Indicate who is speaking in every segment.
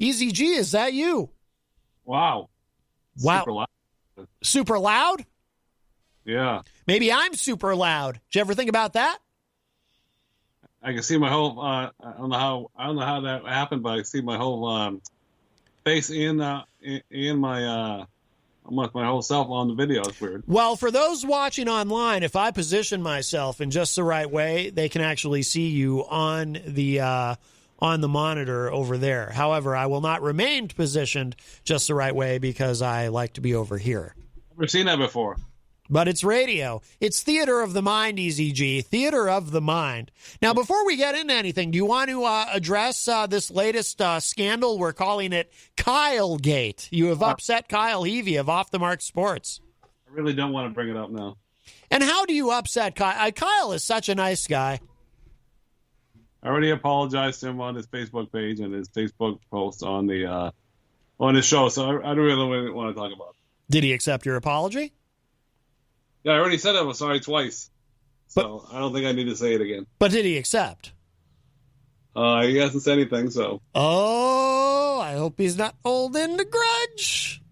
Speaker 1: Eazy-G, is that you?
Speaker 2: Wow.
Speaker 1: Wow.
Speaker 2: Super loud.
Speaker 1: Super loud?
Speaker 2: Yeah.
Speaker 1: Maybe I'm super loud. Did you ever think about that?
Speaker 2: I can see my whole. I don't know how that happened, but I see my whole face in my whole self on the video. It's weird.
Speaker 1: Well, for those watching online, if I position myself in just the right way, they can actually see you on the monitor over there. However, I will not remain positioned just the right way because I like to be over here.
Speaker 2: Never seen that before.
Speaker 1: But it's radio. It's theater of the mind, Eazy-G. Theater of the mind. Now, before we get into anything, do you want to address this latest scandal? We're calling it Kyle-gate. You have upset Kyle Heavey of Off the Mark Sports.
Speaker 2: I really don't want to bring it up now.
Speaker 1: And how do you upset Kyle? Kyle is such a nice guy.
Speaker 2: I already apologized to him on his Facebook page and his Facebook post on his show, so I don't really want to talk about it.
Speaker 1: Did he accept your apology?
Speaker 2: Yeah, I already said I was sorry twice, so I don't think I need to say it again.
Speaker 1: But did he accept?
Speaker 2: He hasn't said anything, so.
Speaker 1: Oh, I hope he's not holding the grudge.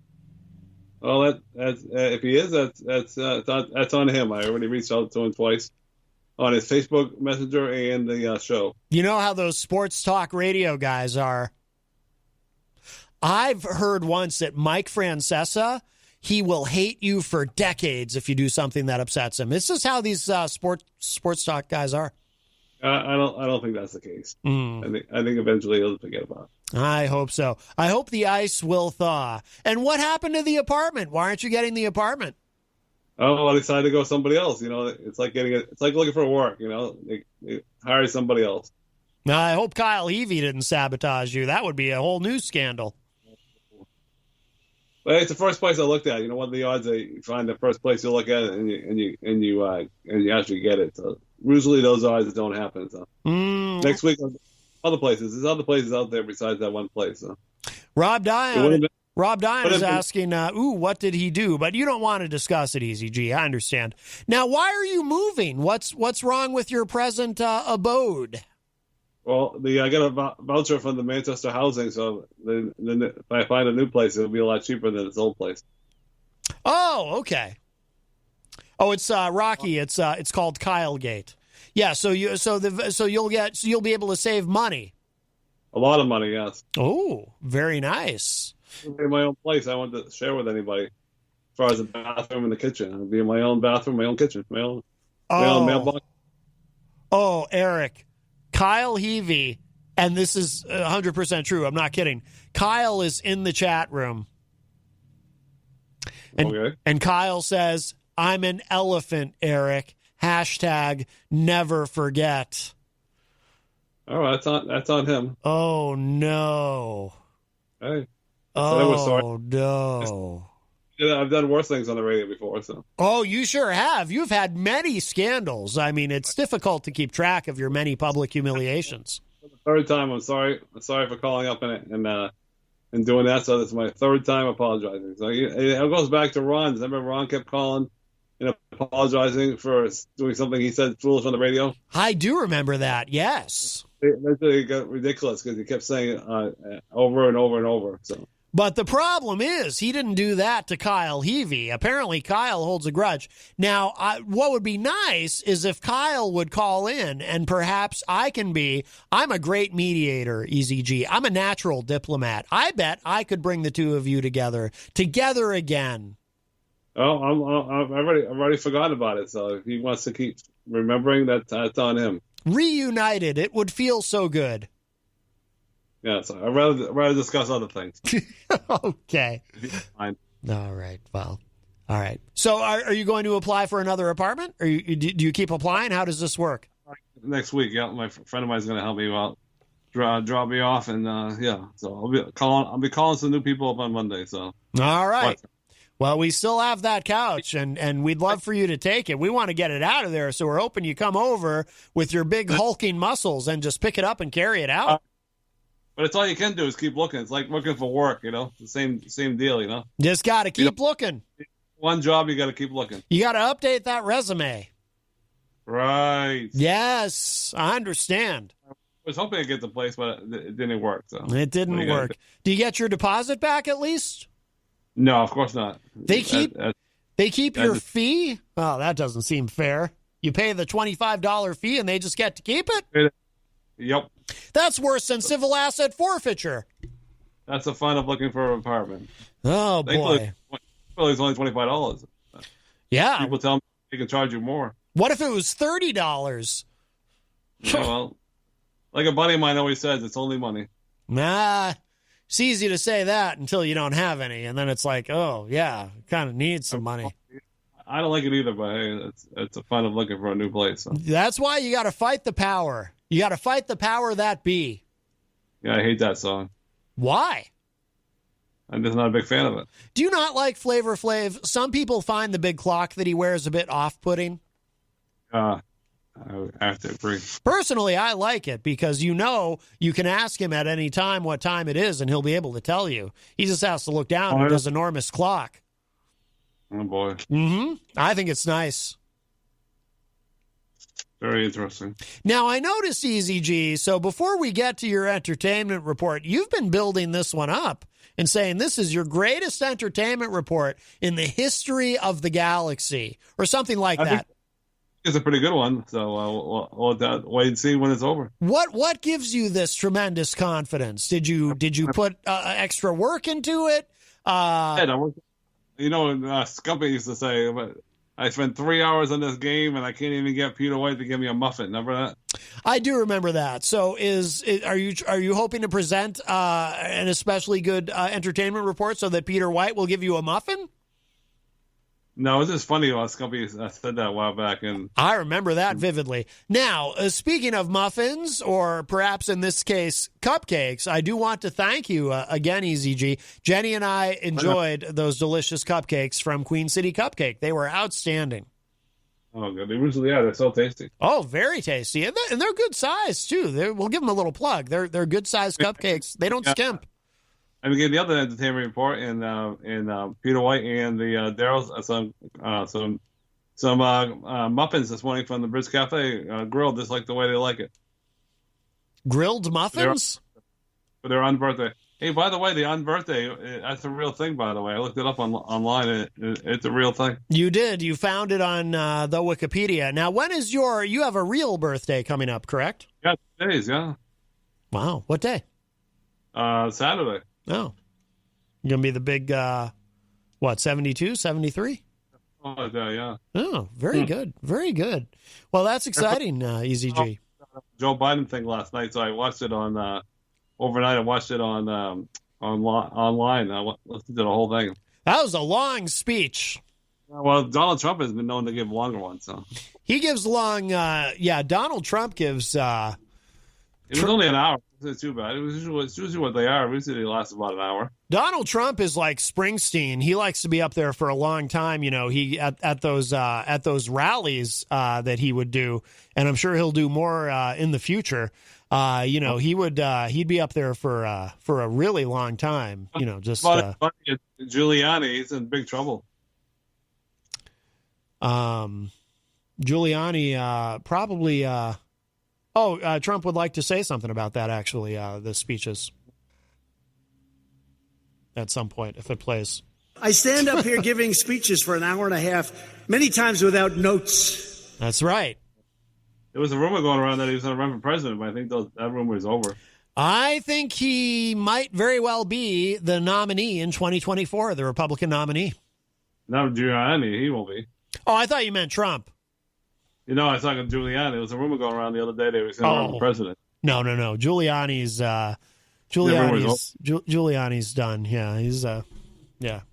Speaker 2: Well, that's if he is, that's on him. I already reached out to him twice on his Facebook Messenger and the show.
Speaker 1: You know how those sports talk radio guys are. I've heard once that Mike Francesa, he will hate you for decades if you do something that upsets him. This is how these sports talk guys are.
Speaker 2: I don't think that's the case. I think eventually he'll forget about it.
Speaker 1: I hope so. I hope the ice will thaw. And what happened to the apartment? Why aren't you getting the apartment?
Speaker 2: Oh, I decided to go somebody else. You know, it's like looking for work. You know, they hire somebody else.
Speaker 1: Now, I hope Kyle Heavey didn't sabotage you. That would be a whole new scandal.
Speaker 2: But it's the first place I looked at. You know, what are the odds that you find the first place you look at it and you actually get it? So usually those odds don't happen. So next week, other places. There's other places out there besides that one place. So.
Speaker 1: Rob Dion is asking, what did he do? But you don't want to discuss it, Eazy-G. I understand. Now, why are you moving? What's wrong with your present abode?
Speaker 2: Well, I got a voucher from the Manchester Housing, so then if I find a new place, it'll be a lot cheaper than its old place.
Speaker 1: Oh, okay. Oh, it's Rocky. It's called Kyle-gate. Yeah. So you'll be able to save money.
Speaker 2: A lot of money, yes.
Speaker 1: Oh, very nice.
Speaker 2: It'll be my own place. I want to share with anybody. As far as the bathroom and the kitchen, it'll be my own bathroom, my own kitchen, my own mailbox.
Speaker 1: Oh, Eric. Kyle Heavey, and this is 100% true. I'm not kidding. Kyle is in the chat room. And Kyle says, I'm an elephant, Eric. # never forget.
Speaker 2: Oh, that's on him.
Speaker 1: Oh, no.
Speaker 2: Hey.
Speaker 1: Oh, no.
Speaker 2: I've done worse things on the radio before. So.
Speaker 1: Oh, you sure have. You've had many scandals. I mean, it's difficult to keep track of your many public humiliations.
Speaker 2: For the third time, I'm sorry for calling up and doing that. So this is my third time apologizing. So it goes back to Ron. Remember, Ron kept calling and apologizing for doing something he said foolish on the radio.
Speaker 1: I do remember that. Yes.
Speaker 2: It got ridiculous because he kept saying it over and over and over. So.
Speaker 1: But the problem is he didn't do that to Kyle Heavey. Apparently, Kyle holds a grudge. Now, what would be nice is if Kyle would call in and perhaps I'm a great mediator, Eazy-G. I'm a natural diplomat. I bet I could bring the two of you together again.
Speaker 2: Oh, I've already forgotten about it. So if he wants to keep remembering that's on him.
Speaker 1: Reunited. It would feel so good.
Speaker 2: Yeah, so I'd rather discuss other things.
Speaker 1: Okay.
Speaker 2: Fine.
Speaker 1: All right. Well, all right. So are you going to apply for another apartment? Or do you keep applying? How does this work?
Speaker 2: Next week, yeah. My friend of mine is going to help me out, drop me off, and yeah. So I'll be calling some new people up on Monday. So.
Speaker 1: All right. Well, we still have that couch, and we'd love for you to take it. We want to get it out of there, so we're hoping you come over with your big hulking muscles and just pick it up and carry it out.
Speaker 2: But it's all you can do is keep looking. It's like looking for work, you know. The same deal, you know.
Speaker 1: Just got to keep looking.
Speaker 2: One job, you got to keep looking.
Speaker 1: You got to update that resume.
Speaker 2: Right.
Speaker 1: Yes, I understand.
Speaker 2: was hoping to get the place, but it didn't work. So
Speaker 1: It didn't work. Do you get your deposit back at least?
Speaker 2: No, of course not.
Speaker 1: They keep your fee? Oh, that doesn't seem fair. You pay the $25 fee and they just get to keep it?
Speaker 2: Yep.
Speaker 1: That's worse than civil asset forfeiture.
Speaker 2: That's the fun of looking for an apartment.
Speaker 1: Oh, boy.
Speaker 2: It's only $25.
Speaker 1: Yeah.
Speaker 2: People tell me they can charge you more.
Speaker 1: What if it was $30?
Speaker 2: Yeah, well, like a buddy of mine always says, it's only money.
Speaker 1: Nah, it's easy to say that until you don't have any. And then it's like, oh, yeah, kind of need some money.
Speaker 2: I don't like it either, but hey, it's a fun of looking for a new place. So.
Speaker 1: That's why you got to fight the power. You got to fight the power that be.
Speaker 2: Yeah, I hate that song.
Speaker 1: Why?
Speaker 2: I'm just not a big fan of it.
Speaker 1: Do you not like Flavor Flav? Some people find the big clock that he wears a bit off-putting.
Speaker 2: I have to agree.
Speaker 1: Personally, I like it because you can ask him at any time what time it is, and he'll be able to tell you. He just has to look down at his enormous clock.
Speaker 2: Oh, boy.
Speaker 1: Mm-hmm. I think it's nice.
Speaker 2: Very interesting.
Speaker 1: Now, I noticed, Eazy-G, so before we get to your entertainment report, you've been building this one up and saying this is your greatest entertainment report in the history of the galaxy, or something like that.
Speaker 2: It's a pretty good one, so we'll wait and see when it's over.
Speaker 1: What gives you this tremendous confidence? Did you put extra work into it?
Speaker 2: Scumpy used to say, but I spent 3 hours on this game and I can't even get Peter White to give me a muffin. Remember that?
Speaker 1: I do remember that. So are you hoping to present an especially good entertainment report so that Peter White will give you a muffin?
Speaker 2: No, it's just funny about Scumpy said that a while back. And
Speaker 1: I remember that vividly. Now, speaking of muffins, or perhaps in this case, cupcakes, I do want to thank you again, Eazy-G. Jenny and I enjoyed those delicious cupcakes from Queen City Cupcake. They were outstanding.
Speaker 2: Oh, good. They're so tasty.
Speaker 1: Oh, very tasty. And they're good size, too. We'll give them a little plug. They're good sized cupcakes. They don't skimp.
Speaker 2: And we get the other entertainment report, and Peter White and the Daryl's some muffins this morning from the Briz Cafe, grilled just like the way they like it.
Speaker 1: Grilled muffins?
Speaker 2: For their on-birthday. Hey, by the way, the on-birthday, that's a real thing, by the way. I looked it up online, and it's a real thing. You did. You found it on the Wikipedia. Now, when is you have a real birthday coming up, correct? Yeah, 2 days, yeah. Wow. What day? Saturday. Oh. You're going to be the big, 72, 73? Oh, yeah. Oh, very good. Very good. Well, that's exciting, Eazy-G. Joe Biden thing last night, so I watched it on, overnight. I watched it on online. I listened to the whole thing. That was a long speech. Well, Donald Trump has been known to give longer ones, so. He gives long, Donald Trump gives, it was only an hour. It wasn't too bad. It's usually what they are. Usually they last about an hour. Donald Trump is like Springsteen. He likes to be up there for a long time. You know, he at those rallies that he would do, and I'm sure he'll do more in the future. He'd be up there for a really long time. You know, just Giuliani. He's in big trouble. Giuliani probably. Trump would like to say something about that, actually, the speeches at some point, if it plays. I stand up here giving speeches for an hour and a half, many times without notes. That's right. There was a rumor going around that he was going to run for president, but I think that rumor is over. I think he might very well be the nominee in 2024, the Republican nominee. Not Giuliani, he will be. Oh, I thought you meant Trump. You know, I was talking to Giuliani. There was a rumor going around the other day that he was going to run for president. No. Giuliani's done. Yeah, he's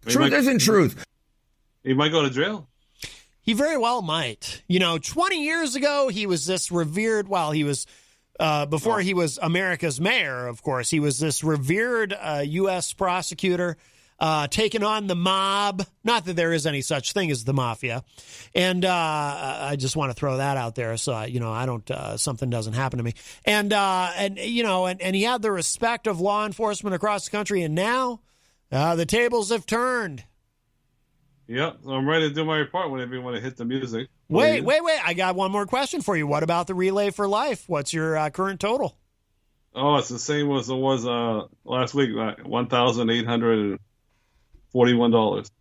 Speaker 2: Truth isn't truth. He might go to jail. He very well might. 20 years ago, he was this revered. Well, he was before he was America's mayor. Of course, he was this revered U.S. prosecutor. Taking on the mob. Not that there is any such thing as the mafia. And I just want to throw that out there so, I don't, something doesn't happen to me. And he had the respect of law enforcement across the country. And now the tables have turned. Yep. So I'm ready to do my report whenever you want to hit the music. Wait. I got one more question for you. What about the Relay for Life? What's your current total? Oh, it's the same as it was last week, $1,841.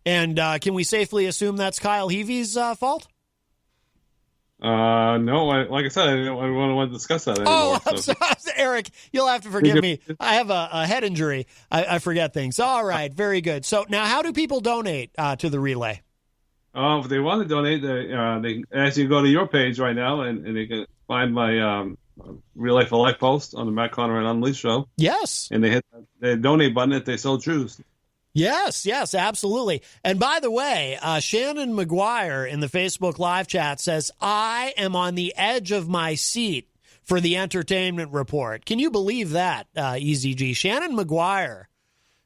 Speaker 1: And can we safely assume that's Kyle Heavey's fault?
Speaker 2: No, like I said, I don't want to discuss that anymore.
Speaker 1: Oh, I'm sorry. Eric, you'll have to forgive me. I have a head injury. I forget things. All right, very good. So now how do people donate to the relay?
Speaker 2: If they want to donate, they actually go to your page right now, and they can find my Relay for Life post on the Matt Connarton Unleashed show.
Speaker 1: Yes.
Speaker 2: And they hit the donate button if they so choose.
Speaker 1: Yes, absolutely. And by the way, Shannon McGuire in the Facebook live chat says, I am on the edge of my seat for the entertainment report. Can you believe that, Eazy-G? Shannon McGuire.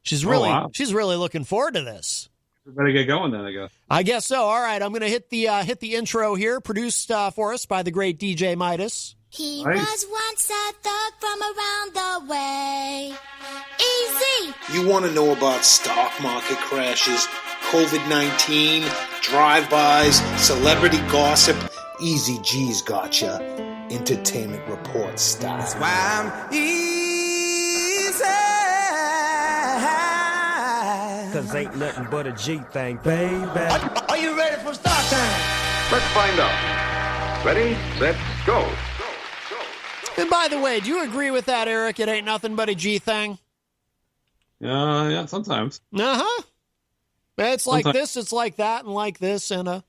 Speaker 1: She's really looking forward to this.
Speaker 2: We better get going then, I guess.
Speaker 1: I guess so. All right, I'm going to hit the intro here, produced for us by the great DJ Midas.
Speaker 3: He was once a thug from around the way. Easy.
Speaker 4: You want to know about stock market crashes, COVID-19, drive-bys, celebrity gossip? Eazy-G's got ya. Entertainment report style.
Speaker 5: That's why I'm easy. 'Cause ain't nothing but a G thing, baby.
Speaker 6: Are you ready for start time?
Speaker 7: Let's find out. Ready, set, go.
Speaker 1: And by the way, do you agree with that, Eric? It ain't nothing but a G thing?
Speaker 2: Yeah, sometimes.
Speaker 1: Uh-huh. It's like this, it's like that, and like this, and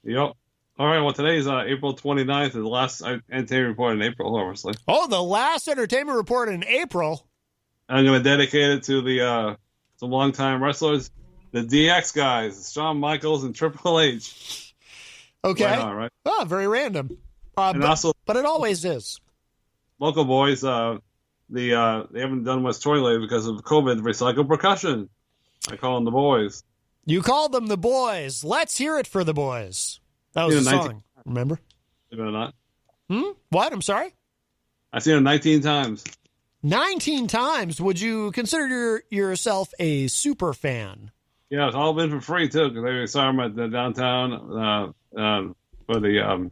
Speaker 2: Yep. All right, well, today's April 29th, is the last entertainment report in April, obviously.
Speaker 1: Oh, the last entertainment report in April?
Speaker 2: I'm going to dedicate it to some longtime wrestlers, the DX guys, Shawn Michaels and Triple H.
Speaker 1: Okay.
Speaker 2: Right on, right?
Speaker 1: Oh, very random.
Speaker 2: And also,
Speaker 1: but it always is.
Speaker 2: Local boys, they haven't done much touring lately because of COVID. Recycle Percussion. I call them the boys.
Speaker 1: You called them the boys. Let's hear it for the boys. That was a song, remember?
Speaker 2: Believe it or not.
Speaker 1: What? I'm sorry?
Speaker 2: I've seen them 19 times.
Speaker 1: 19 times? Would you consider yourself a super fan?
Speaker 2: Yeah, it's all been for free, too, because they saw them at the downtown for the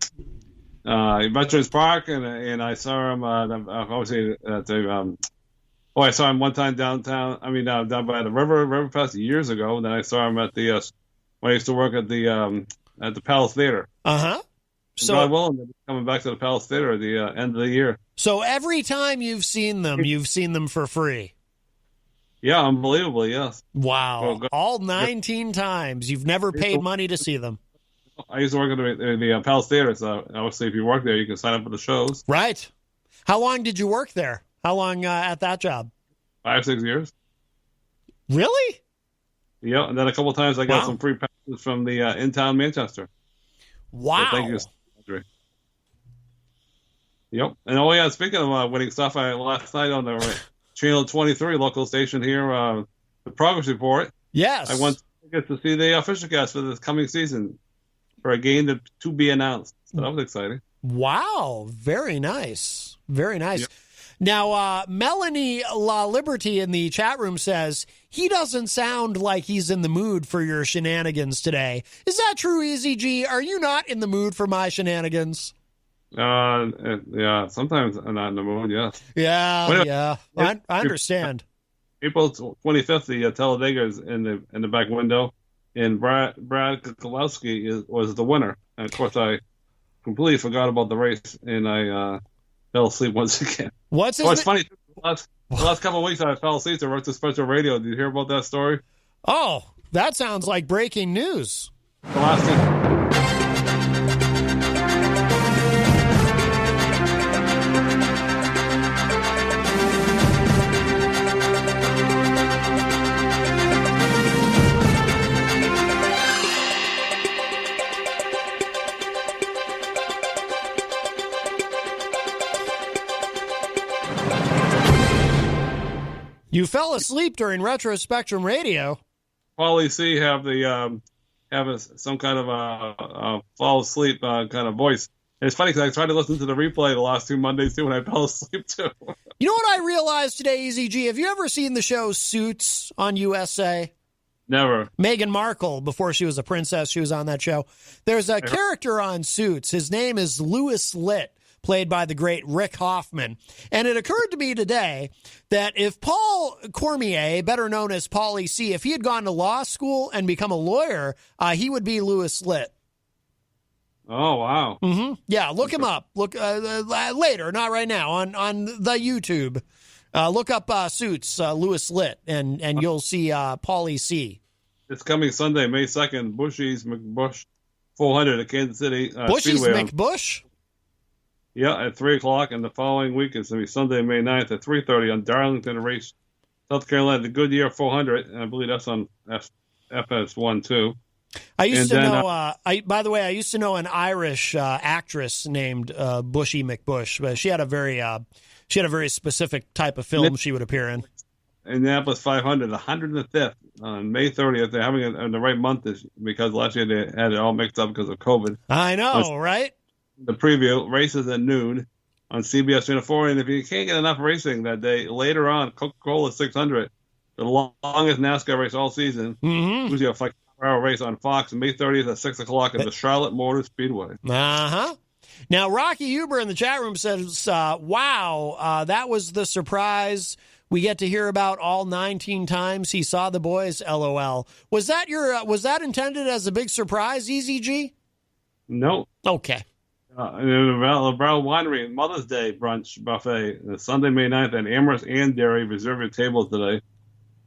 Speaker 2: Veterans Park, and I saw him obviously at the I saw him one time downtown. I mean, down by the River Fest years ago. And then I saw him at the when I used to work at the Palace Theater. So God willing, they're coming back to the Palace Theater at the end of the year.
Speaker 1: So every time you've seen them for free.
Speaker 2: Yeah, unbelievably, yes.
Speaker 1: Wow, all 19 times. You've never paid money to see them.
Speaker 2: I used to work at the Palace Theater, so obviously if you work there, you can sign up for the shows.
Speaker 1: Right. How long did you work there? How long at that job?
Speaker 2: 5-6 years.
Speaker 1: Really?
Speaker 2: Yeah, and then a couple of times I got some free passes from the in-town Manchester.
Speaker 1: Wow.
Speaker 2: So thank you. Yep. And speaking of winning stuff, last night on the Channel 23 local station here, the Progress Report.
Speaker 1: Yes.
Speaker 2: I went to see the official cast for this coming season for a game to be announced. So that was exciting.
Speaker 1: Wow. Very nice. Very nice. Yep. Now, Melanie La Liberty in the chat room says, he doesn't sound like he's in the mood for your shenanigans today. Is that true, Eazy-G? Are you not in the mood for my shenanigans?
Speaker 2: Yeah, sometimes I'm not in the mood, yes.
Speaker 1: Yeah. I understand.
Speaker 2: April 25th, the Talladega is in the back window, and Brad Keselowski was the winner. And, of course, I completely forgot about the race, and I fell asleep once again. It's funny. The last couple of weeks, I fell asleep to work the special radio. Did you hear about that story?
Speaker 1: Oh, that sounds like breaking news.
Speaker 2: The last thing.
Speaker 1: You fell asleep during Retro Spectrum Radio.
Speaker 2: Paulie C have some kind of a fall asleep kind of voice. And it's funny because I tried to listen to the replay the last 2 Mondays too, and I fell asleep too.
Speaker 1: You know what I realized today, Eazy-G? Have you ever seen the show Suits on USA?
Speaker 2: Never.
Speaker 1: Meghan Markle, before she was a princess, she was on that show. There's a character on Suits. His name is Louis Litt, played by the great Rick Hoffman. And it occurred to me today that if Paul Cormier, better known as Paulie C., if he had gone to law school and become a lawyer, he would be Louis Litt.
Speaker 2: Oh, wow.
Speaker 1: Mm-hmm. Yeah, look him up. Look later, not right now, on the YouTube. Look up Suits, Louis Litt, and you'll see Paulie C.
Speaker 2: It's coming Sunday, May 2nd, Bushy's McBush 400 at Kansas City.
Speaker 1: Bushy's
Speaker 2: Speedway.
Speaker 1: McBush?
Speaker 2: Yeah, at 3 o'clock, and the following week is going to be Sunday, May 9th at 3:30 on Darlington Race, South Carolina, the Goodyear 400, and I believe that's on FS1 too.
Speaker 1: I used to know. By the way, I used to know an Irish actress named Bushy McBush, but she had a very specific type of film she would appear in.
Speaker 2: Indianapolis 500, 105th on May 30th. They're having it in the right month because last year they had it all mixed up because of COVID.
Speaker 1: I know, right?
Speaker 2: The preview races at noon on CBS Channel 4, and if you can't get enough racing that day, later on, Coca-Cola 600, the longest NASCAR race all season, usually a 5-hour race on Fox, May 30th at 6 o'clock at the Charlotte Motor Speedway.
Speaker 1: Uh-huh. Now, Rocky Huber in the chat room says, wow, that was the surprise we get to hear about all 19 times he saw the boys, LOL. Was that intended as a big surprise, Eazy-G?
Speaker 2: No.
Speaker 1: Okay.
Speaker 2: Brown Winery Mother's Day brunch buffet, Sunday, May 9th at Amherst and Dairy. Reserve your tables today.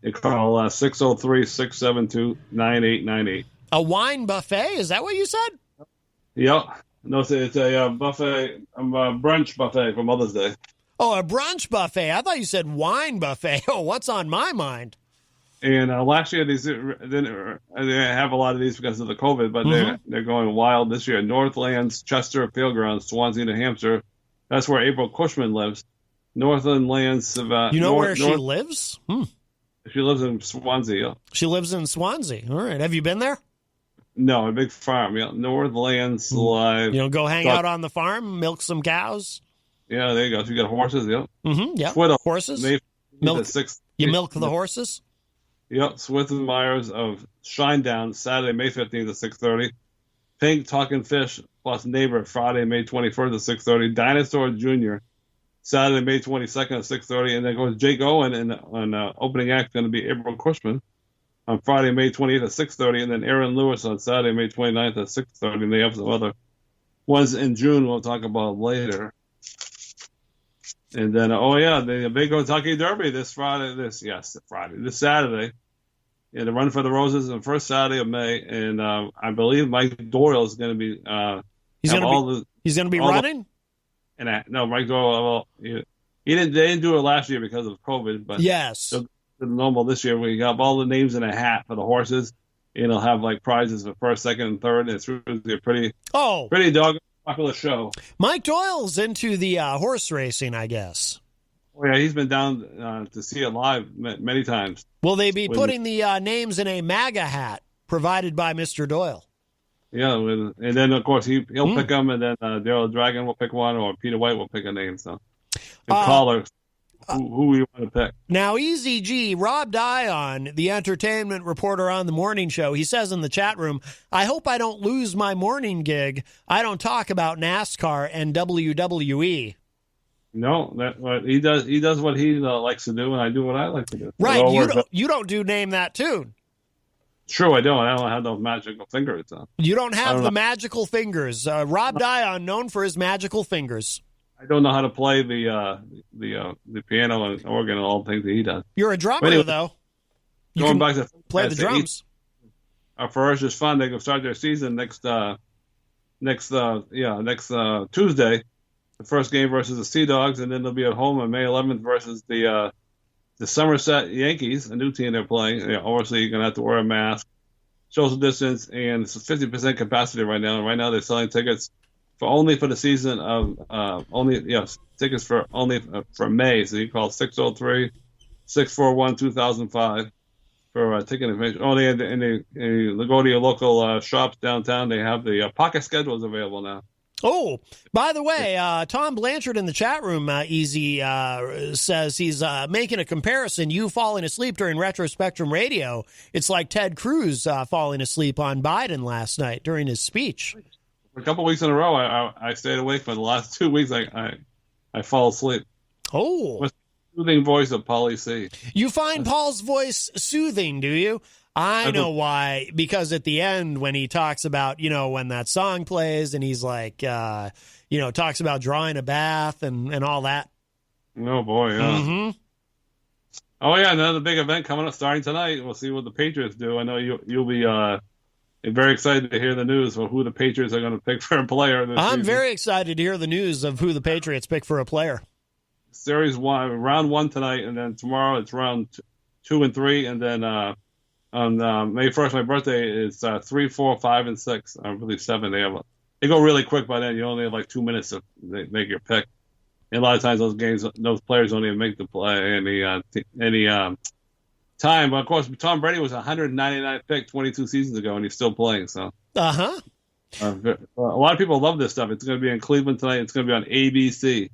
Speaker 2: You call 603-672-9898.
Speaker 1: A wine buffet? Is that what you said?
Speaker 2: Yep. No, it's a buffet, a brunch buffet for Mother's Day.
Speaker 1: Oh, a brunch buffet. I thought you said wine buffet. Oh, what's on my mind?
Speaker 2: And last year, they didn't have a lot of these because of the COVID, but they're going wild this year. Northlands, Chester Fairgrounds, Swansea, New Hampshire. That's where April Cushman lives. Northland Lands.
Speaker 1: You know where she lives?
Speaker 2: She lives in Swansea. Yeah.
Speaker 1: She lives in Swansea. All right. Have you been there?
Speaker 2: No, a big farm. Yeah, Northlands Live.
Speaker 1: Go hang out on the farm, milk some cows.
Speaker 2: Yeah, there you go. So you got horses. Yep.
Speaker 1: Yeah. Horses. Milk. You milk the horses.
Speaker 2: Yep. Swith and Myers of Shinedown, Saturday, May 15th at 6:30. Pink Talking Fish plus Neighbor, Friday, May 21st at 6:30. Dinosaur Jr., Saturday, May 22nd at 6:30. And then goes Jake Owen, and opening act going to be April Cushman on Friday, May 28th at 6:30. And then Aaron Lewis on Saturday, May 29th at 6:30. And they have some other ones in June we'll talk about later. And then, the big Kentucky Derby this Saturday. Yeah, the Run for the Roses on the first Saturday of May. And I believe Mike Doyle is going to be
Speaker 1: he's going to be running?
Speaker 2: Mike Doyle, they didn't do it last year because of COVID, but
Speaker 1: yes.
Speaker 2: The normal this year, we got all the names in a hat for the horses. And it'll have like prizes for first, second, and third. And it's really a pretty dog popular show.
Speaker 1: Mike Doyle's into the horse racing, I guess.
Speaker 2: Oh, yeah, he's been down to see it live many times.
Speaker 1: Will they be putting the names in a MAGA hat provided by Mr. Doyle?
Speaker 2: Yeah, and then, of course, he'll pick them, and then Daryl Dragon will pick one, or Peter White will pick a name. So, callers, who you want to pick.
Speaker 1: Now, Eazy-G, Rob Dion, the entertainment reporter on the morning show, he says in the chat room, I hope I don't lose my morning gig. I don't talk about NASCAR and WWE.
Speaker 2: No, he does. He does what he likes to do, and I do what I like to do.
Speaker 1: Right? You don't do Name That Tune.
Speaker 2: True, I don't. I don't have those magical fingers.
Speaker 1: You don't have the magical fingers. Rob Dion, known for his magical fingers.
Speaker 2: I don't know how to play the piano and organ and all the things that he does.
Speaker 1: You're a drummer, though. You
Speaker 2: going back to
Speaker 1: play the drums.
Speaker 2: Our Ferocious Fun, they can start their season next Tuesday. The first game versus the Sea Dogs, and then they'll be at home on May 11th versus the Somerset Yankees, a new team they're playing. Obviously, you're going to have to wear a mask, social distance, and it's 50% capacity right now. And right now, they're selling tickets for the season of tickets for May. So you call 603-641-2005 for ticket information. They go to your local shops downtown. They have the pocket schedules available now.
Speaker 1: Oh, by the way, Tom Blanchard in the chat room, Easy, says he's making a comparison. You falling asleep during Retro Spectrum Radio. It's like Ted Cruz falling asleep on Biden last night during his speech.
Speaker 2: For a couple weeks in a row, I stayed awake. For the last 2 weeks, I fall asleep.
Speaker 1: Oh.
Speaker 2: What's the soothing voice of Pauly C?
Speaker 1: You find Paul's voice soothing, do you? I know why. Because at the end, when he talks about, when that song plays and he's like, talks about drawing a bath and all that.
Speaker 2: Oh, boy, yeah.
Speaker 1: Mm-hmm.
Speaker 2: Oh, yeah, another big event coming up starting tonight. We'll see what the Patriots do. I know you'll be very excited to hear the news of who the Patriots are going to pick for a player this season.
Speaker 1: I'm very excited to hear the news of who the Patriots pick for a player.
Speaker 2: Series 1, round 1 tonight, and then tomorrow it's round 2 and 3, and then on May 1st, my birthday, is 3, 4, 5, and 6. I believe 7. They go really quick by then. You only have like 2 minutes to make your pick. And a lot of times those players don't even make the play any time. But of course, Tom Brady was 199th pick 22 seasons ago, and he's still playing. So a lot of people love this stuff. It's going to be in Cleveland tonight. It's going to be on ABC.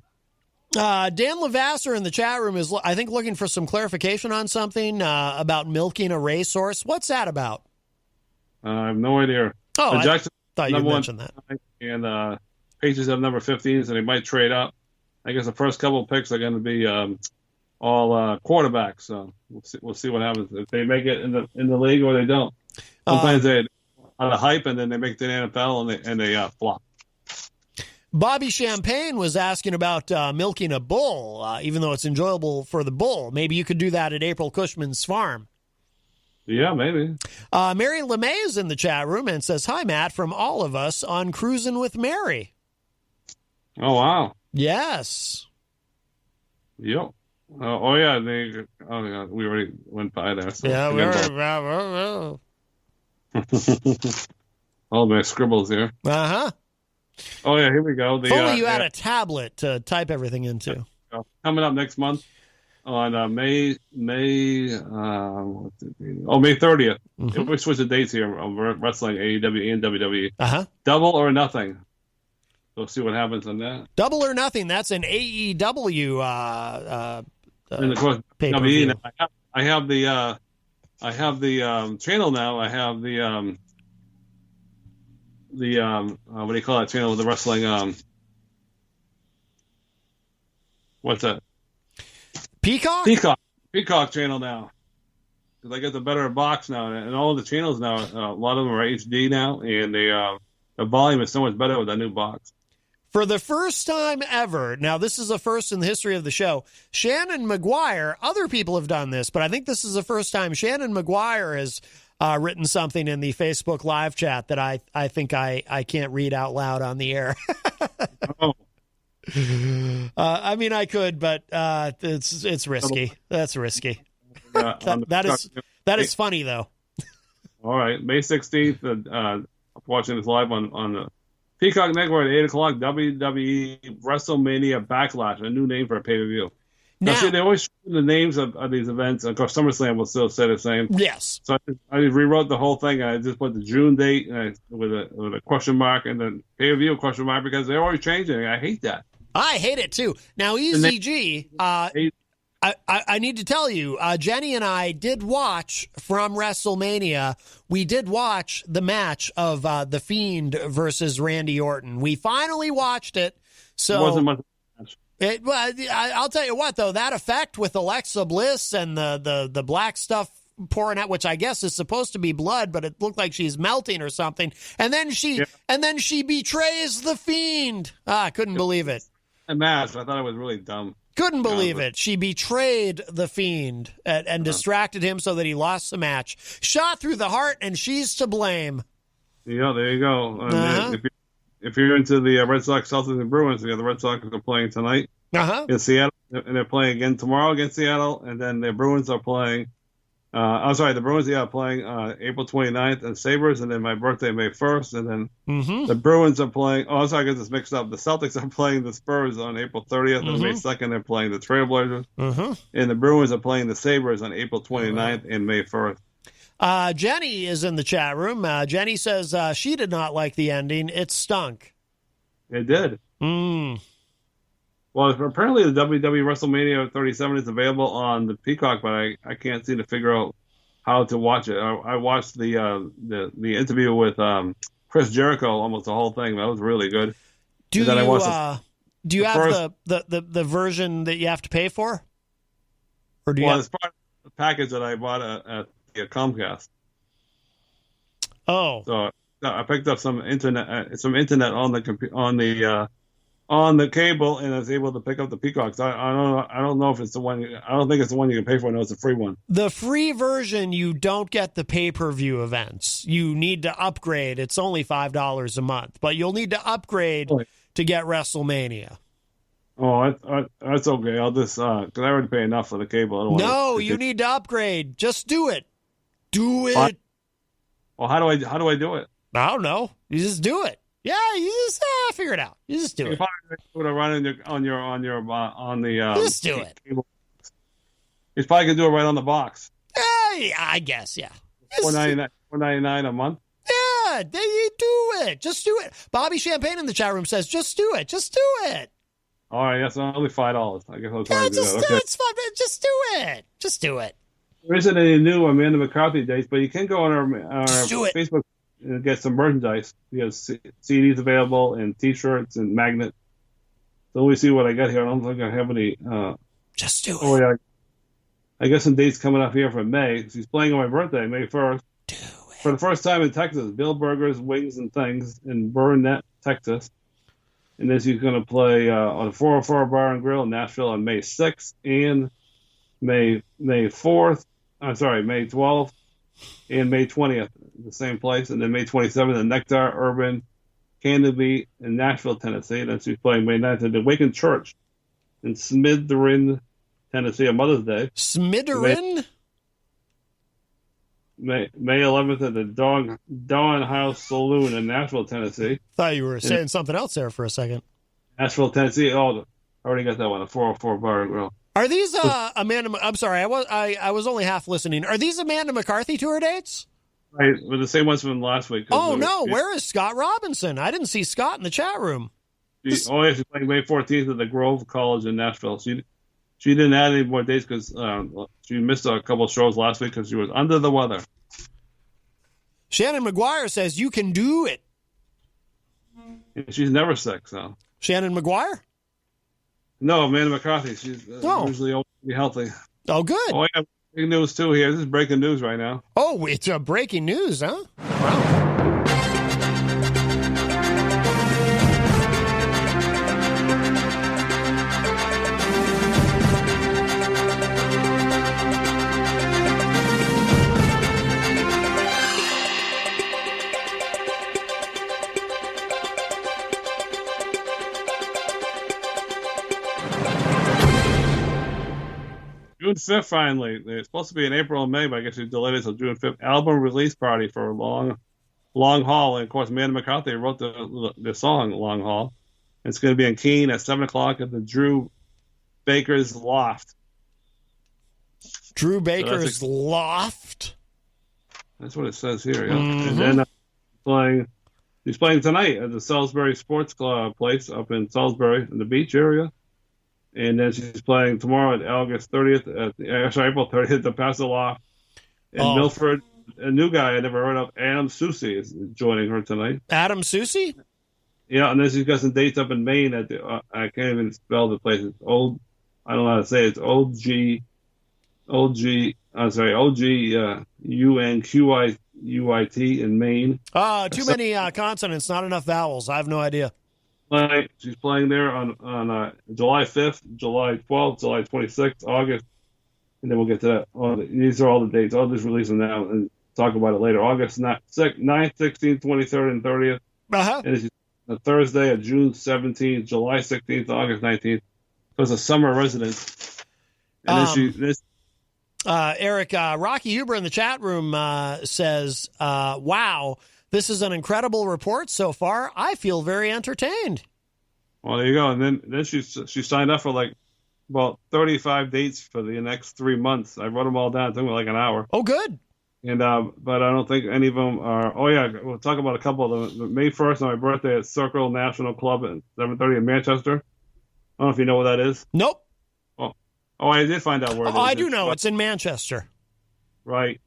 Speaker 1: Dan Lavasser in the chat room is, I think, looking for some clarification on something about milking a racehorse. What's that about?
Speaker 2: I have no idea.
Speaker 1: Oh, I
Speaker 2: Jackson,
Speaker 1: thought you mentioned that.
Speaker 2: And Patriots have number 15, so they might trade up. I guess the first couple of picks are going to be all quarterbacks. So we'll see what happens if they make it in the league or they don't. Sometimes they on the hype and then they make the NFL and they flop.
Speaker 1: Bobby Champagne was asking about milking a bull, even though it's enjoyable for the bull. Maybe you could do that at April Cushman's farm.
Speaker 2: Yeah, maybe.
Speaker 1: Mary LeMay is in the chat room and says, "Hi, Matt, from all of us on Cruising with Mary."
Speaker 2: Oh, wow.
Speaker 1: Yes.
Speaker 2: Yep. Oh, yeah. We already went by there. So
Speaker 1: yeah,
Speaker 2: all my scribbles here.
Speaker 1: Uh-huh.
Speaker 2: Oh, yeah, here we go.
Speaker 1: If only you had a tablet to type everything into.
Speaker 2: Coming up next month on May 30th.
Speaker 1: Mm-hmm.
Speaker 2: We switch the dates here. We're wrestling AEW and WWE.
Speaker 1: Uh-huh.
Speaker 2: Double or Nothing. We'll see what happens on that.
Speaker 1: Double or Nothing. That's an AEW
Speaker 2: and of course, WWE. I have the channel now. I have the what do you call that channel with the wrestling? What's that?
Speaker 1: Peacock
Speaker 2: channel now. Because I get the better box now, and all the channels now. A lot of them are HD now, and the volume is so much better with that new box.
Speaker 1: For the first time ever, now this is a first in the history of the show, Shannon McGuire, other people have done this, but I think this is the first time Shannon McGuire has written something in the Facebook live chat that I think I can't read out loud on the air.
Speaker 2: Oh.
Speaker 1: I mean, I could, but it's risky. That's risky. That is funny, though.
Speaker 2: All right. May 16th, watching this live on the Peacock Network at 8 o'clock, WWE WrestleMania Backlash, a new name for a pay-per-view. Now, see, they always show the names of these events. Of course, SummerSlam will still say the same.
Speaker 1: Yes.
Speaker 2: So I rewrote the whole thing. I just put the June date with a question mark and then pay-per-view question mark because they're always changing. I hate that.
Speaker 1: I hate it, too. Now, Eazy-G, I need to tell you, Jenny and I did watch from WrestleMania. We did watch the match of The Fiend versus Randy Orton. We finally watched it. So
Speaker 2: it wasn't much.
Speaker 1: I'll tell you what, though, that effect with Alexa Bliss and the black stuff pouring out, which I guess is supposed to be blood, but it looked like she's melting or something. And then she betrays The Fiend. I couldn't believe it.
Speaker 2: A match. I thought it was really dumb.
Speaker 1: Couldn't believe it. She betrayed The Fiend and distracted him so that he lost the match. Shot through the heart, and she's to blame.
Speaker 2: Yeah, there you go. If you're into the Red Sox, Celtics, and Bruins, the Red Sox are playing tonight in Seattle, and they're playing again tomorrow against Seattle, and then the Bruins are playing. The Bruins playing April 29th and Sabres, and then my birthday May 1st, and then the Bruins are playing. Oh, sorry, I got this mixed up. The Celtics are playing the Spurs on April 30th, and May 2nd they're playing the Trailblazers, and the Bruins are playing the Sabres on April 29th and May 1st.
Speaker 1: Jenny is in the chat room. Jenny says she did not like the ending. It stunk.
Speaker 2: It did. Well, apparently the WWE WrestleMania 37 is available on the Peacock, but I can't seem to figure out how to watch it. I watched the interview with Chris Jericho, almost the whole thing. That was really good.
Speaker 1: Do
Speaker 2: And then I watched
Speaker 1: you have
Speaker 2: first-
Speaker 1: the version that you have to pay for? Or do you
Speaker 2: Well,
Speaker 1: have,
Speaker 2: it's part of the package that I bought at the Comcast.
Speaker 1: Oh.
Speaker 2: So I picked up some internet on the cable, and I was able to pick up the Peacocks. I don't know if it's the one. I don't think it's the one you can pay for. No, it's a free one.
Speaker 1: The free version, you don't get the pay-per-view events. You need to upgrade. It's only $5 a month, but you'll need to upgrade to get WrestleMania.
Speaker 2: Oh, that's okay. I'll just because I already pay enough for the cable. I don't
Speaker 1: No,
Speaker 2: want
Speaker 1: you need to upgrade. Just do it. Do it.
Speaker 2: Well, how do I do it?
Speaker 1: I don't know. You just do it. Yeah, you just figure it out. You just do it.
Speaker 2: If I would have run on the
Speaker 1: Just do it.
Speaker 2: cable, you probably could do it right on the box.
Speaker 1: Yeah, I guess. Yeah.
Speaker 2: $4.99 a month.
Speaker 1: Yeah, there you do it. Just do it. Bobby Champagne in the chat room says, "Just do it. Just do it."
Speaker 2: All right, that's only $5. I guess I'll try
Speaker 1: Yeah,
Speaker 2: to do that. Okay.
Speaker 1: it's fun. Just do it. Just do it.
Speaker 2: There isn't any new Amanda McCarthy dates, but you can go on our
Speaker 1: Just do it.
Speaker 2: Facebook and get some merchandise. We have CDs available and T-shirts and magnets. So let me see what I got here. I don't think I have any.
Speaker 1: Just do it.
Speaker 2: Oh yeah, I got some dates coming up here for May. She's playing on my birthday, May 1st.
Speaker 1: Do it.
Speaker 2: For the first time in Texas, Bill Burgers, Wings and Things in Burnett, Texas. And then she's going to play on the 404 Bar and Grill in Nashville on May 6th and May 4th. I'm sorry, May 12th and May 20th, the same place. And then May 27th in Nectar Urban Canopy in Nashville, Tennessee. And then she's playing May 9th at the Awakened Church in Smitherin, Tennessee on Mother's Day.
Speaker 1: Smitherin?
Speaker 2: May 11th at the Dawn House Saloon in Nashville, Tennessee.
Speaker 1: Thought you were saying something else there for a second.
Speaker 2: Nashville, Tennessee. Oh, I already got that one. The 404 Bar and Grill.
Speaker 1: Are these Amanda? I'm sorry, I was only half listening. Are these Amanda McCarthy tour dates?
Speaker 2: Right, with the same ones from last week.
Speaker 1: Oh no, where is Scott Robinson? I didn't see Scott in the chat room.
Speaker 2: She's playing May 14th at the Grove College in Nashville. She didn't add any more dates because she missed a couple of shows last week because she was under the weather.
Speaker 1: Shannon McGuire says you can do it.
Speaker 2: And she's never sick, so.
Speaker 1: Shannon McGuire?
Speaker 2: No, Amanda McCarthy. She's usually always healthy.
Speaker 1: Oh, good.
Speaker 2: Oh, yeah. Big news, too, here. This is breaking news right now.
Speaker 1: Oh, it's breaking news, huh? Wow.
Speaker 2: June 5th, finally. It's supposed to be in April and May, but I guess they delayed it until June 5th. Album release party for Long Haul. And, of course, Amanda McCarthy wrote the song Long Haul. It's going to be in Keene at 7 o'clock at the Drew Baker's Loft.
Speaker 1: Drew Baker's Loft?
Speaker 2: That's what it says here, yeah.
Speaker 1: Mm-hmm.
Speaker 2: And then he's playing tonight at the Salisbury Sports Club place up in Salisbury in the beach area. And then she's playing tomorrow at April 30th at the Paso Loft in Milford. A new guy I never heard of, Adam Susi, is joining her tonight.
Speaker 1: Adam Susi?
Speaker 2: Yeah, and then she's got some dates up in Maine at the I can't even spell the place. It's I don't know how to say it. It's OGUNQUIT in Maine.
Speaker 1: Too many consonants, not enough vowels. I have no idea.
Speaker 2: She's playing there on July 5th, July 12th, July 26th, August, and then we'll get to that. These are all the dates. I'll just release them now and talk about it later. August 9th, 16th, 23rd, and 30th.
Speaker 1: Uh-huh.
Speaker 2: And it's a Thursday of June 17th, July 16th, August 19th. So it's a summer residence. And then
Speaker 1: Eric, Rocky Huber in the chat room says, wow, this is an incredible report so far. I feel very entertained.
Speaker 2: Well, there you go. And then she signed up for like about 35 dates for the next 3 months. I wrote them all down. It took me like an hour.
Speaker 1: Oh, good.
Speaker 2: And but I don't think any of them are. Oh yeah, we'll talk about a couple of them. May 1st on my birthday at Circle National Club at 7:30 in Manchester. I don't know if you know what that is.
Speaker 1: Nope.
Speaker 2: Oh, I did find out where it is.
Speaker 1: I do know. It's in Manchester.
Speaker 2: Right.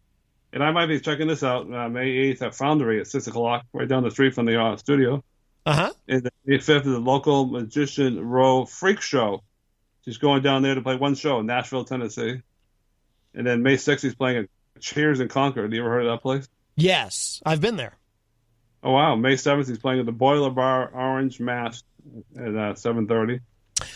Speaker 2: And I might be checking this out May 8th at Foundry at 6 o'clock, right down the street from the studio.
Speaker 1: Uh-huh.
Speaker 2: And May 5th is the local Magician Row Freak Show. She's going down there to play one show in Nashville, Tennessee. And then May 6th, he's playing at Cheers in Concord. You ever heard of that place?
Speaker 1: Yes, I've been there.
Speaker 2: Oh, wow. May 7th, he's playing at the Boiler Bar Orange Mask at 7:30.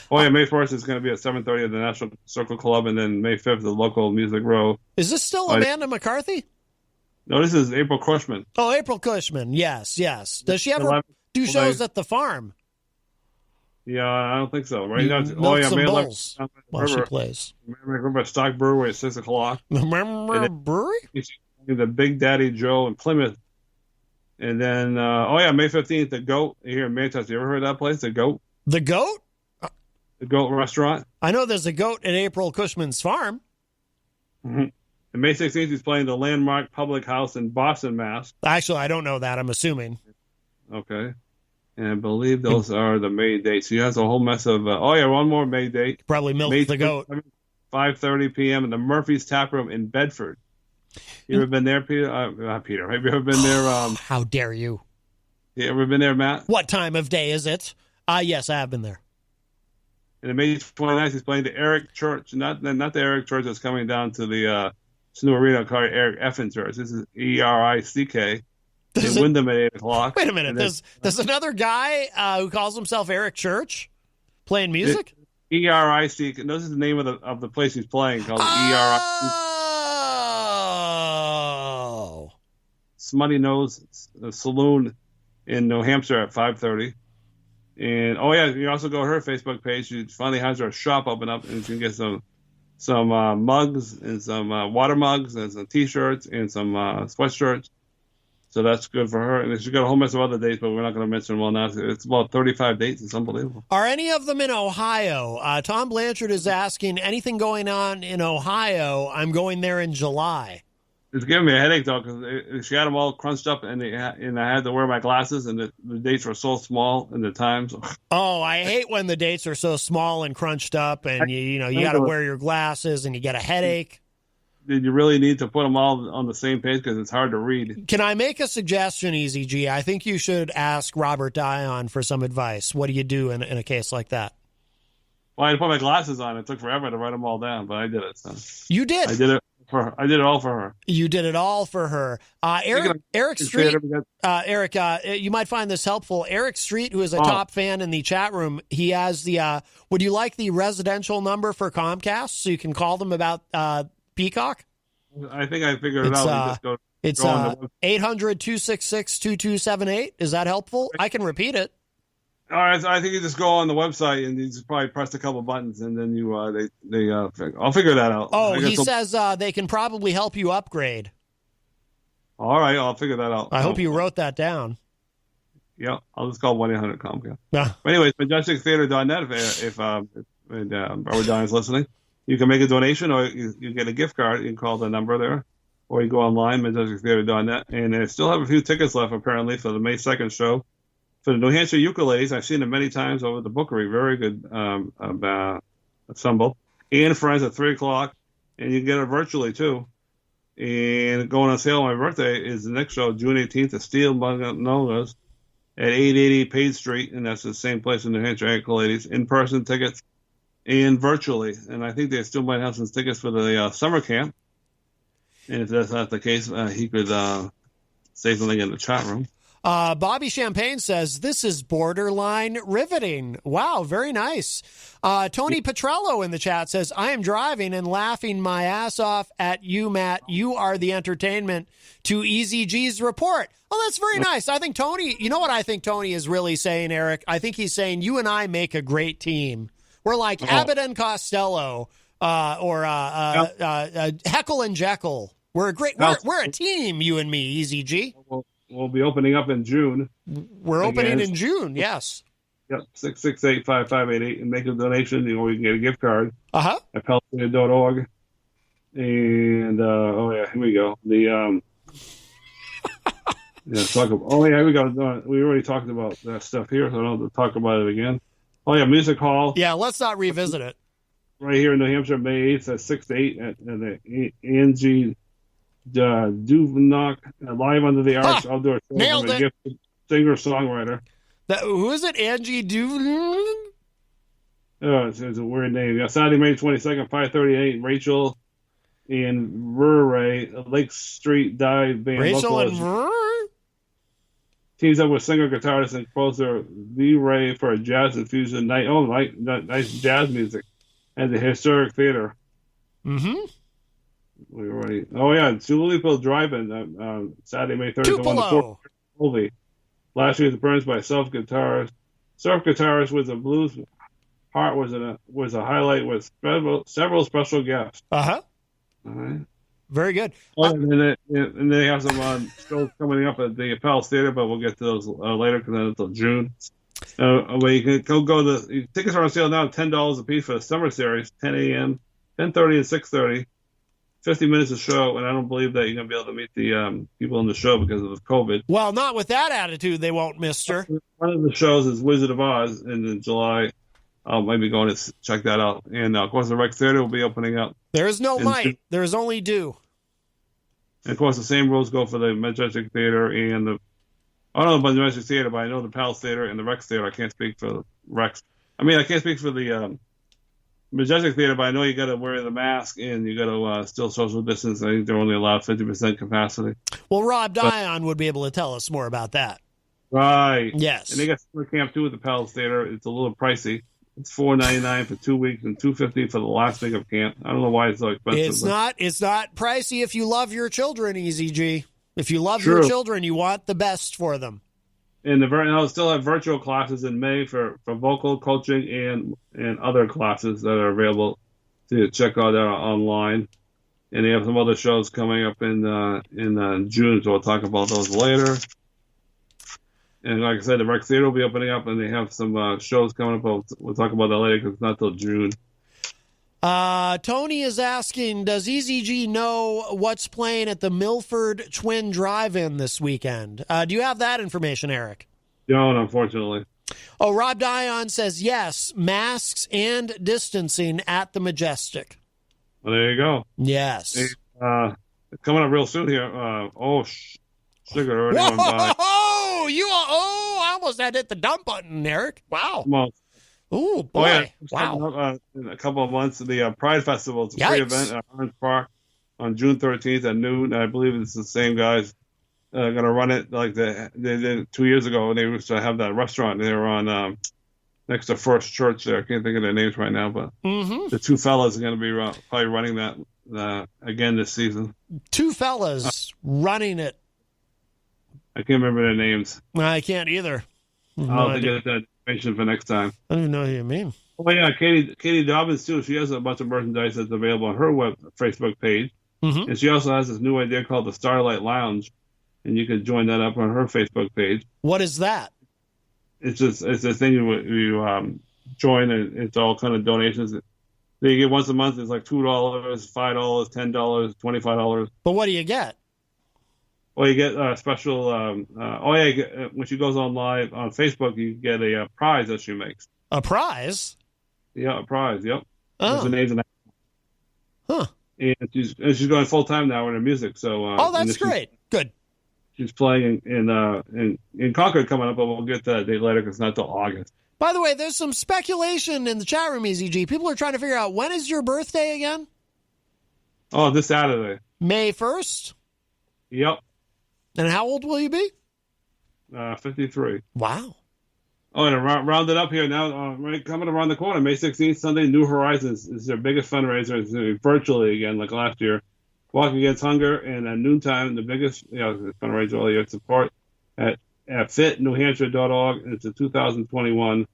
Speaker 2: Oh, yeah, May 1st is going to be at 7:30 at the National Circle Club. And then May 5th, the local Music Row.
Speaker 1: Is this still Amanda McCarthy?
Speaker 2: No, this is April Cushman.
Speaker 1: Oh, April Cushman. Yes, yes. Does she ever do shows at the farm?
Speaker 2: Yeah, I don't think so. Right now,
Speaker 1: Milk some bulls while she plays.
Speaker 2: Remember Stock Brewery at 6 o'clock.
Speaker 1: Remember brewery?
Speaker 2: The Big Daddy Joe in Plymouth. And then, May 15th, The Goat here in Manchester. You ever heard of that place, The Goat?
Speaker 1: The Goat?
Speaker 2: The Goat Restaurant.
Speaker 1: I know there's a goat at April Cushman's farm.
Speaker 2: Mm-hmm. And May 16th, he's playing the Landmark Public House in Boston, Mass.
Speaker 1: Actually, I don't know that. I'm assuming.
Speaker 2: Okay. And I believe those are the May dates. He has a whole mess of, one more May date.
Speaker 1: Probably milk
Speaker 2: May
Speaker 1: the goat.
Speaker 2: 5:30 p.m. in the Murphy's Tap Room in Bedford. You ever been there, Peter? Not Peter. Have you ever been there?
Speaker 1: How dare you?
Speaker 2: You ever been there, Matt?
Speaker 1: What time of day is it? Yes, I have been there.
Speaker 2: And May 29th, he's playing the Eric Church. Not the Eric Church that's coming down to the Snow Arena called Eric Effin Church. This is ERICK. In Wyndham at 8 o'clock.
Speaker 1: Wait a minute. There's another guy who calls himself Eric Church playing music?
Speaker 2: ERICK. This is the name of the place he's playing called ERICK.
Speaker 1: Oh.
Speaker 2: Smutty Nose Saloon in New Hampshire at 5:30. And you also go to her Facebook page. She finally has her shop open up, and you can get some mugs and some water mugs and some T-shirts and some sweatshirts. So that's good for her. And she's got a whole mess of other dates, but we're not going to mention them all now. It's about 35 dates. It's unbelievable.
Speaker 1: Are any of them in Ohio? Tom Blanchard is asking, anything going on in Ohio? I'm going there in July.
Speaker 2: It's giving me a headache, though, because she had them all crunched up, and I had to wear my glasses, and the dates were so small and the times.
Speaker 1: Oh, I hate when the dates are so small and crunched up, and you got to wear your glasses, and you get a headache.
Speaker 2: Did you really need to put them all on the same page because it's hard to read?
Speaker 1: Can I make a suggestion, Eazy-G? I think you should ask Robert Dion for some advice. What do you do in a case like that?
Speaker 2: Well, I had to put my glasses on. It took forever to write them all down, but I did it. So.
Speaker 1: You did?
Speaker 2: I did it for her. I did it all for her.
Speaker 1: You did it all for her. Eric Street, Eric, you might find this helpful. Eric Street, who is a top fan in the chat room, he has the, would you like the residential number for Comcast so you can call them about Peacock?
Speaker 2: I think I figured it out.
Speaker 1: It's 800-266-2278. Is that helpful? I can repeat it.
Speaker 2: All right, so I think you just go on the website and you just probably press a couple buttons, and then you I'll figure that out.
Speaker 1: Oh, he says they can probably help you upgrade.
Speaker 2: All right, I'll figure that out.
Speaker 1: I hope you wrote that down.
Speaker 2: Yeah, I'll just call 1-800-COMCAST.
Speaker 1: Yeah.
Speaker 2: But anyways, majestictheater.net if Robert Dion is listening. You can make a donation, or you get a gift card. You can call the number there, or you go online, majestictheater.net. And they still have a few tickets left, apparently, for the May 2nd show. For the New Hampshire Ukuleles, I've seen them many times over at the Bookery. Very good assembled. And Friends at 3 o'clock. And you can get it virtually, too. And going on sale on my birthday is the next show, June 18th, at Steel Magnolias at 880 Page Street. And that's the same place in New Hampshire Ukuleles. In-person tickets and virtually. And I think they still might have some tickets for the summer camp. And if that's not the case, he could say something in the chat room.
Speaker 1: Bobby Champagne says, this is borderline riveting. Wow, very nice. Tony Petrello in the chat says, I am driving and laughing my ass off at you, Matt. You are the entertainment to Eazy-G's report. Oh, that's very nice. I think Tony, you know what I think Tony is really saying, Eric? I think he's saying you and I make a great team. We're like Abbott and Costello or Heckle and Jekyll. We're a team, you and me, Eazy-G.
Speaker 2: We'll be opening up in June.
Speaker 1: We're opening in June, yes.
Speaker 2: Yep, 668-5588, and make a donation, or you can get a gift card
Speaker 1: at
Speaker 2: Palestinian.org. And, here we go. Here we go. We already talked about that stuff here, so I don't have to talk about it again. Music Hall.
Speaker 1: Yeah, let's not revisit it.
Speaker 2: Right here in New Hampshire, May 8th at 6 to 8 at the Angie Duvnock, Live Under the Arch outdoor show
Speaker 1: Nailed
Speaker 2: from a
Speaker 1: it.
Speaker 2: gifted singer-songwriter.
Speaker 1: Who is it? Angie Du?
Speaker 2: It's a weird name. Yeah, Saturday, May 22nd, 5:38. Rachel and Ray, Lake Street Dive Band.
Speaker 1: Rachel and
Speaker 2: vocalist, teams up with singer-guitarist and composer V. Ray for a jazz and fusion night. Oh, nice jazz music at the Historic Theater.
Speaker 1: Mm-hmm.
Speaker 2: We already. Oh yeah, Tulipville Drive-In, Saturday, May 30th.
Speaker 1: Tupelo.
Speaker 2: Movie. Last year's appearance by surf guitarist with a blues heart was a highlight with several special guests.
Speaker 1: Uh-huh.
Speaker 2: All right.
Speaker 1: Very good.
Speaker 2: And they have some shows coming up at the Palace Theater, but we'll get to those later because then until June. Where you can go tickets are on sale now, $10 a piece for the summer series, 10 a.m., 10:30 and 6:30. 50 minutes of show, and I don't believe that you're going to be able to meet the people in the show because of COVID.
Speaker 1: Well, not with that attitude, they won't, mister.
Speaker 2: One of the shows is Wizard of Oz, and in July, I'll maybe go and check that out. And, of course, the Rec Theater will be opening up.
Speaker 1: There is no might. There is only do.
Speaker 2: And, of course, the same rules go for the Majestic Theater and I don't know about the Majestic Theater, but I know the Palace Theater and the Rec Theater. I can't speak for the Rex. I mean, I can't speak for the Majestic Theater, but I know you got to wear the mask and you got to still social distance. I think they're only allowed 50% capacity.
Speaker 1: Well, Rob Dion would be able to tell us more about that.
Speaker 2: Right.
Speaker 1: Yes.
Speaker 2: And they got summer camp too at the Palace Theater. It's a little pricey. It's $4.99 for 2 weeks and $2.50 for the last week of camp. I don't know why it's so expensive.
Speaker 1: It's not pricey if you love your children, Eazy-G. If you love your children, you want the best for them.
Speaker 2: And they'll still have virtual classes in May for vocal coaching and other classes that are available to check out online. And they have some other shows coming up in June, so we'll talk about those later. And like I said, the Rec Theater will be opening up, and they have some shows coming up. We'll talk about that later because it's not till June.
Speaker 1: Tony is asking, does Eazy-G know what's playing at the Milford Twin Drive-In this weekend? Do you have that information, Eric?
Speaker 2: No, unfortunately.
Speaker 1: Oh, Rob Dion says yes, masks and distancing at the Majestic.
Speaker 2: Well, there you go.
Speaker 1: Yes.
Speaker 2: Hey, it's coming up real soon here. Sugar already went by.
Speaker 1: I almost had to hit the dump button, Eric. Wow. Oh, boy.
Speaker 2: Oh, yeah.
Speaker 1: Wow.
Speaker 2: In a couple of months, the Pride Festival. It's a free event at Orange Park on June 13th at noon. I believe it's the same guys going to run it like they did 2 years ago. They used to have that restaurant. They were on next to First Church there. I can't think of their names right now, but the two fellas are going to be probably running that again this season.
Speaker 1: Two fellas running it.
Speaker 2: I can't remember their names.
Speaker 1: I can't either.
Speaker 2: I'll have to get that information for next time.
Speaker 1: I don't even know who you mean.
Speaker 2: Oh, yeah, Katie Dobbins, too. She has a bunch of merchandise that's available on her Facebook page. Mm-hmm. And she also has this new idea called the Starlight Lounge. And you can join that up on her Facebook page.
Speaker 1: What is that?
Speaker 2: It's a thing you join, and it's all kind of donations. That you get once a month. It's like $2, $5, $10, $25.
Speaker 1: But what do you get?
Speaker 2: Well, you get a special. When she goes on live on Facebook, you get a prize that she makes.
Speaker 1: A prize?
Speaker 2: Yeah, a prize. Yep.
Speaker 1: Oh.
Speaker 2: The names and
Speaker 1: huh.
Speaker 2: And she's going full time now in her music. So.
Speaker 1: That's great. Good.
Speaker 2: She's playing in Concord coming up, but we'll get that date later because it's not till August.
Speaker 1: By the way, there's some speculation in the chat room, Eazy-G. People are trying to figure out, when is your birthday again?
Speaker 2: Oh, this Saturday.
Speaker 1: May 1st?
Speaker 2: Yep.
Speaker 1: And how old will you be?
Speaker 2: 53.
Speaker 1: Wow.
Speaker 2: Oh, and round it up here now, right coming around the corner, May 16th, Sunday, New Horizons is their biggest fundraiser. It's going to be virtually again, like last year. Walk Against Hunger, and at noontime, the biggest fundraiser all year. Support at fitnewhampshire.org. It's a 2021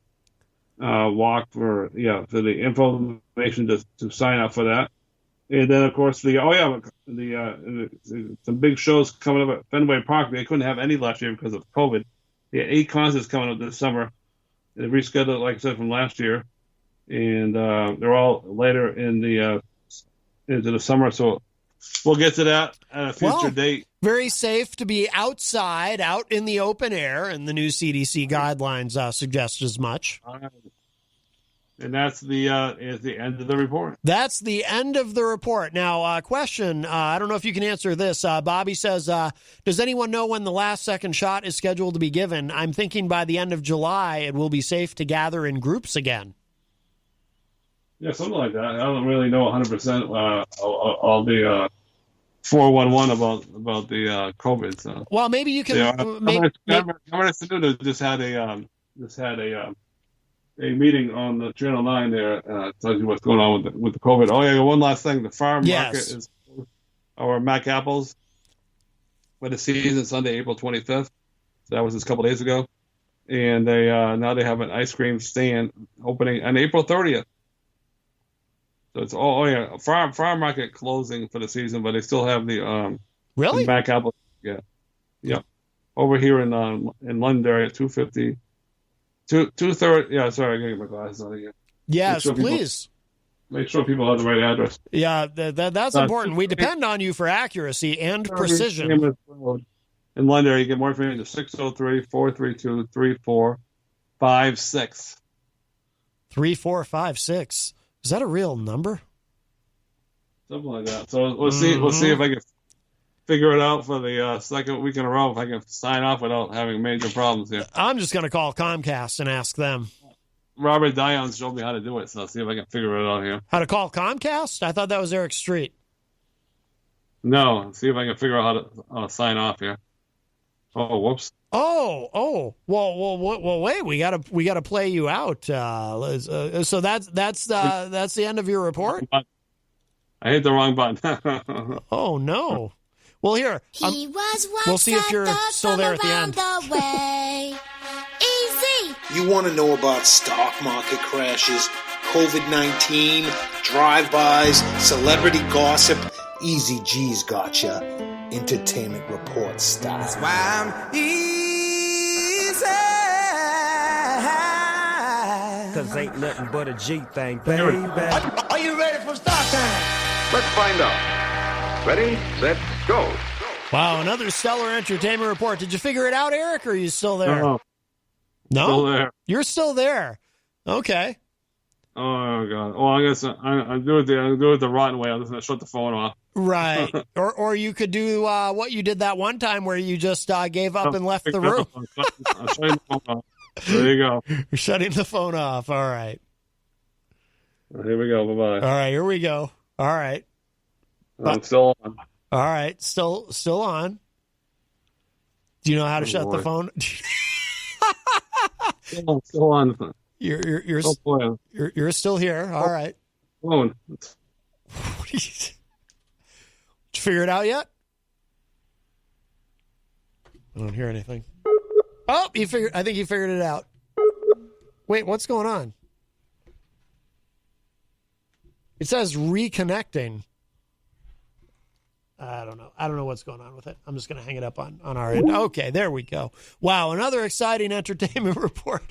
Speaker 2: walk for the information to sign up for that. And then, of course, some big shows coming up at Fenway Park. They couldn't have any last year because of COVID. They had 8 concerts coming up this summer. They rescheduled, like I said, from last year. And they're all later into the summer. So we'll get to that at a future date.
Speaker 1: Very safe to be outside, out in the open air, and the new CDC guidelines suggest as much.
Speaker 2: And that's the end of the report.
Speaker 1: That's the end of the report. Now, question, I don't know if you can answer this. Bobby says, does anyone know when the last second shot is scheduled to be given? I'm thinking by the end of July, it will be safe to gather in groups again.
Speaker 2: Yeah, something like that. I don't really know 100% all the 411 about the COVID. So.
Speaker 1: Well, maybe you can.
Speaker 2: Just had a meeting on the Channel 9 there. Tells you what's going on with the COVID. Oh yeah, one last thing. The farm market is our Mac apples for the season Sunday, April 25th. So that was just a couple days ago, and they now they have an ice cream stand opening on April 30th. So it's farm market closing for the season, but they still have the
Speaker 1: really
Speaker 2: the Mac apples. Yeah. Over here in Londonderry at 250. 230. Yeah, sorry, I gotta get my glasses on again.
Speaker 1: Yes, please.
Speaker 2: Make sure people have the right address.
Speaker 1: Yeah, that's important. We depend on you for accuracy and precision.
Speaker 2: In Londonderry, you get more information at 603-432-3456.
Speaker 1: 3456. Is that a real number?
Speaker 2: Something like that. So let's see if I can figure it out for the second week in a row, if I can sign off without having major problems here.
Speaker 1: I'm just going to call Comcast and ask them.
Speaker 2: Robert Dion showed me how to do it, so I'll see if I can figure it out here.
Speaker 1: How to call Comcast? I thought that was Eric Street.
Speaker 2: No, see if I can figure out how to sign off here. Oh, whoops.
Speaker 1: Oh. Well. Wait, we gotta play you out. So that's the end of your report.
Speaker 2: I hit the wrong button.
Speaker 1: Oh no. Well, here we'll see if you're still there at the end.
Speaker 3: Easy.
Speaker 4: You want to know about stock market crashes, COVID-19, drive-bys, celebrity gossip? Eazy-G's got ya. Entertainment report style. That's why I'm easy.
Speaker 5: Cause ain't nothing but a G thing, baby.
Speaker 6: Are you ready for start time?
Speaker 7: Let's find out. Ready, set, go.
Speaker 1: Wow, another stellar entertainment report. Did you figure it out, Eric, or are you still there?
Speaker 2: No. Still there.
Speaker 1: You're still there. Okay.
Speaker 2: Oh God. Well, I guess I do it the rotten way. I'm just gonna shut the phone off.
Speaker 1: Right. or you could do what you did that one time where you just gave up and left the room.
Speaker 2: I'm shutting the phone off. There you go.
Speaker 1: You're shutting the phone off. All right.
Speaker 2: Here we go. Bye-bye.
Speaker 1: All right, here we go. All right.
Speaker 2: I'm still on.
Speaker 1: All right, still on. Do you know how to shut the phone?
Speaker 2: Still on.
Speaker 1: You're still here. All right.
Speaker 2: Phone.
Speaker 1: Did you figure it out yet? I don't hear anything. Oh, I think you figured it out. Wait, what's going on? It says reconnecting. I don't know. I don't know what's going on with it. I'm just going to hang it up on our end. Okay, there we go. Wow, another exciting entertainment report.